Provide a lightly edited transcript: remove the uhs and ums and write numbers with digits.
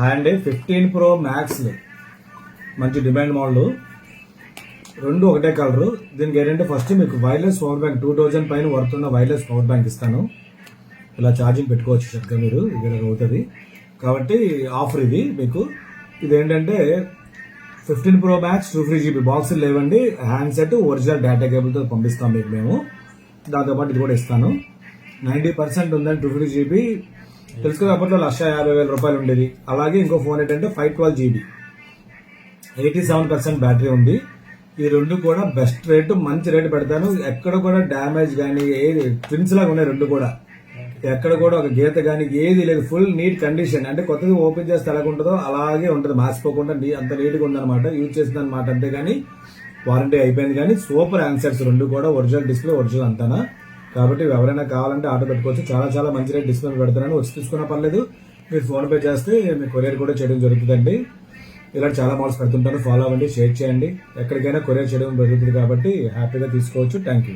And 15 Pro Max మంచి demand model, రెండు ఒకటే కలరు. దీనికి ఏంటంటే ఫస్ట్ మీకు వైర్లెస్ పవర్ బ్యాంక్ 2000 పైన వర్తున్న వైర్లెస్ పవర్ బ్యాంక్ ఇస్తాను. ఇలా ఛార్జింగ్ పెట్టుకోవచ్చు చక్కగా మీరు, ఇది అవుతుంది కాబట్టి ఆఫర్ ఇది మీకు. ఇదేంటంటే 15 Pro Max 2GB బాక్సులు లేవండి, హ్యాండ్సెట్ ఒరిజినల్ డేటా కేబుల్తో పంపిస్తాం మీకు మేము. దాంతోపాటు ఇది కూడా ఇస్తాను. 90% ఉందండి 250GB. తెలుసు కదా, అప్పట్లో 1,50,000 రూపాయలు ఉండేది. అలాగే ఇంకో ఫోన్ ఏంటంటే 512GB 87% బ్యాటరీ ఉంది. ఈ రెండు కూడా బెస్ట్ రేటు, మంచి రేటు పెడతాను. ఎక్కడ కూడా డ్యామేజ్ కానీ ఏది, ట్విన్స్ లాగా ఉన్నాయి రెండు కూడా, ఎక్కడ కూడా ఒక గీత కానీ ఏది లేదు. ఫుల్ నీట్ కండిషన్, అంటే కొత్తగా ఓపెన్ చేస్తే ఎలా ఉంటుందో అలాగే ఉంటుంది, మార్చిపోకుండా అంత నీట్గా ఉందన్నమాట. యూజ్ చేసిన అనమాట, అంతేగాని వారంటీ అయిపోయింది. కానీ సూపర్ హ్యాండ్సెట్స్ రెండు కూడా, ఒరిజినల్ డిస్ప్లే ఒరిజినల్ అంతానా. కాబట్టి ఎవరైనా కావాలంటే ఆర్డర్ పెట్టుకోవచ్చు. చాలా చాలా మంచి రేట్ డిస్ప్లే పెడతాను. వచ్చి తీసుకున్న పర్లేదు, మీరు ఫోన్ పే చేస్తే మీ కొరియర్ కూడా చేయడం జరుగుతుందండి. ఇలాంటి చాలా మోడల్స్ పెడుతుంటాను, ఫాలో అవ్వండి, షేర్ చేయండి. ఎక్కడికైనా కొరియర్ చేయడం జరుగుతుంది కాబట్టి హ్యాపీగా తీసుకోవచ్చు. Thank you.